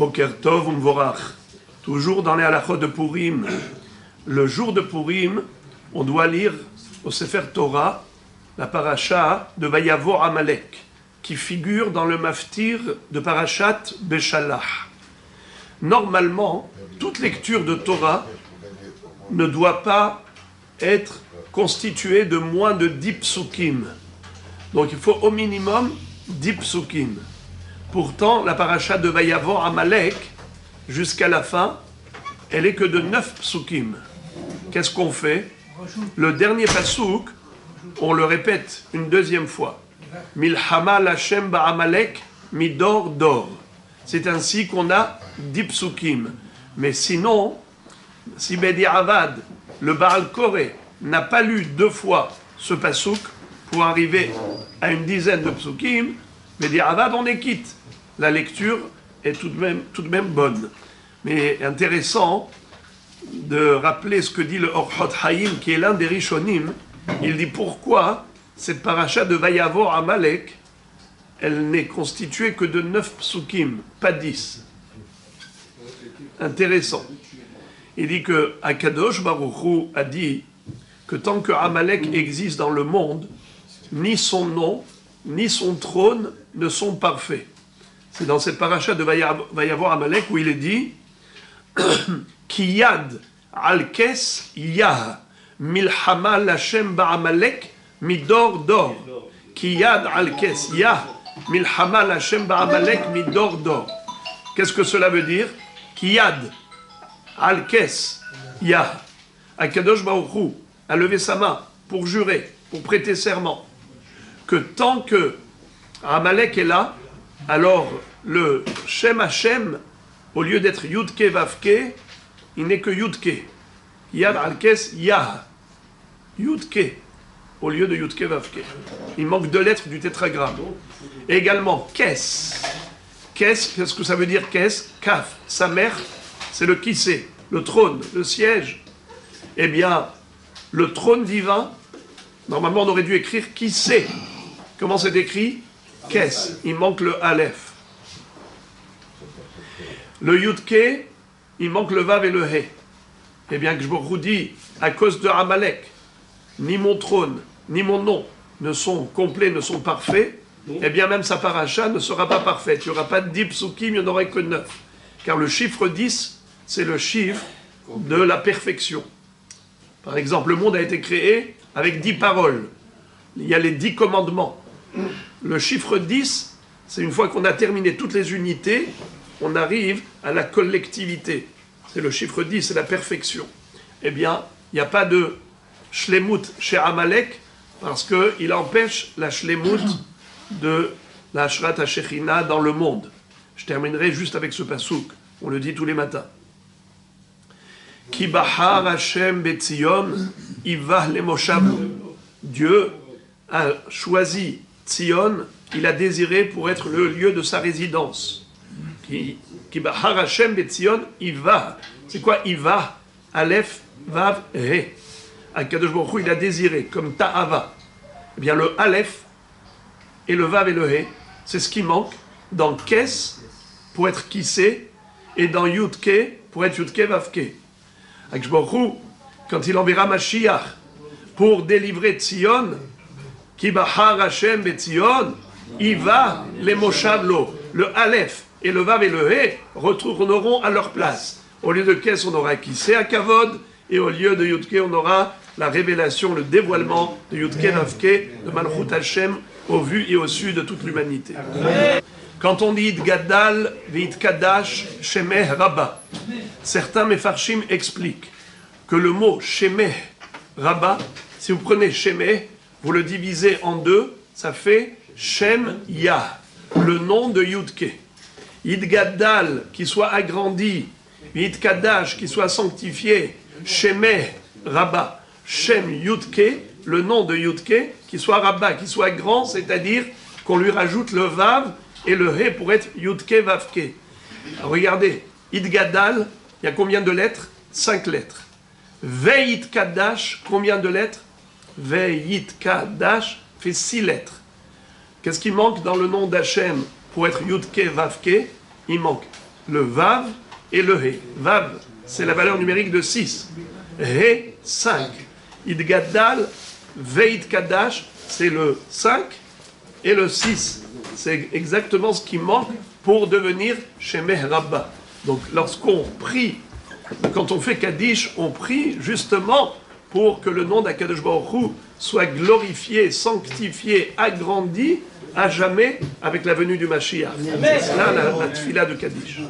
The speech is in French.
Boker Tov Umvorach. Toujours dans les halachot de Purim. Le jour de Purim, on doit lire au Sefer Torah la paracha de Vayavor Amalek, qui figure dans le maftir de Parashat Beshalach. Normalement, toute lecture de Torah ne doit pas être constituée de moins de 10 psukim. Donc il faut au minimum 10 psukim. Pourtant, la paracha de Vayavor Amalek, jusqu'à la fin, elle est que de 9 psukim. Qu'est-ce qu'on fait? Le dernier pasuk, on le répète une deuxième fois. Milchama Lashem Ba'amalek Midor Dor. C'est ainsi qu'on a 10 psukim. Mais sinon, si Bedi Avad, le Baal Koré, n'a pas lu 2 fois ce pasuk pour arriver à une dizaine de psukim, Bedi Avad, on est quitte. La lecture est tout de même bonne. Mais intéressant de rappeler ce que dit le Orchot Haïm, qui est l'un des Rishonim. Il dit pourquoi cette paracha de Vayavor Amalek, elle n'est constituée que de 9 psukim, pas 10. Intéressant. Il dit que Akadosh Baruch Hu a dit que tant que Amalek existe dans le monde, ni son nom, ni son trône ne sont parfaits. C'est dans cette paracha de Vayavor Amalek où il est dit Kiyad al-kes yah milchama lashem ba'amalek midor dor. Kiyad al-kes yah milchama lashem ba'amalek midor dor. Qu'est-ce que cela veut dire? Kiyad al-kes yah. Akadosh Baruch Hu a levé sa main pour jurer, pour prêter serment, que tant que Amalek est là, alors le Shem Hashem, au lieu d'être Yudke Vavke, il n'est que Yudke. Yad al-Kes Yah. Yudke, au lieu de Yudke Vavke. Il manque 2 lettres du tétragramme. Et également, Kes. Kes, qu'est-ce que ça veut dire Kes? Kaf, sa mère, c'est le Kissé, le trône, le siège. Eh bien, le trône divin, normalement on aurait dû écrire Kissé. Comment c'est écrit? Kes. Il manque le Aleph. Le Yudke, il manque le Vav et le He. Eh bien, que je vous dis, à cause de Amalek, ni mon trône, ni mon nom ne sont complets, ne sont parfaits, eh bien, même sa paracha ne sera pas parfaite. Il n'y aura pas de 10 psukim, il n'y en aurait que 9. Car le chiffre 10, c'est le chiffre de la perfection. Par exemple, le monde a été créé avec 10 paroles. Il y a les 10 commandements. Le chiffre 10, c'est une fois qu'on a terminé toutes les unités, on arrive à la collectivité. C'est le chiffre 10, c'est la perfection. Eh bien, il n'y a pas de shlemut chez Amalek, parce qu'il empêche la shlemut de la Ashrat HaShechina dans le monde. Je terminerai juste avec ce pasouk. On le dit tous les matins. Ki bahar Hashem betzion, ivah lemoshav. Dieu a choisi Tzion, il a désiré pour être le lieu de sa résidence. Ki bahar Hashem betzion, ivah. C'est quoi ivah? Aleph, vav, he. Akadosh Baruch Hu, il a désiré, comme ta'ava. Eh bien, le aleph et le vav et le he, c'est ce qui manque dans kes pour être kissé et dans yudke pour être yudke vavke. Akadosh Baruch Hu, quand il enverra Mashiach pour délivrer Tzion, Ki bahar Hashem betzion, iva le moshavlo. Le aleph et le vav et le he retourneront à leur place. Au lieu de kes, on aura kissé à kavod, et au lieu de yudke, on aura la révélation, le dévoilement de yudke vavke, de Malchut Hashem, au vu et au su de toute l'humanité. Quand on dit Idgadal v'Idkadash Shemeh Rabba, certains Mefarshim expliquent que le mot Shemeh Rabba, si vous prenez Shemeh, vous le divisez en 2, ça fait Shem Yah, le nom de Yudke. Idgadal, qui soit agrandi, Idkadash, qui soit sanctifié, Shemeh Rabba, Shem Yudke, le nom de Yudke, qui soit Rabba, qui soit grand, c'est-à-dire qu'on lui rajoute le Vav et le He pour être Yudke Vavke. Alors regardez, Idgadal, il y a combien de lettres? 5 lettres. Veit Kadash, combien de lettres? Veit Kadash fait 6 lettres. Qu'est-ce qui manque dans le nom d'Hachem pour être Yudke Vavke? Il manque le Vav et le He. Vav, c'est la valeur numérique de 6. He, 5. Idgadal, Veit Kadash, c'est le 5 et le 6. C'est exactement ce qui manque pour devenir Shemeh Rabba. Donc lorsqu'on prie, quand on fait Kaddish, on prie justement pour que le nom d'Akadosh Baruch Hu soit glorifié, sanctifié, agrandi à jamais avec la venue du Mashiach. C'est là la tfila de Kaddish.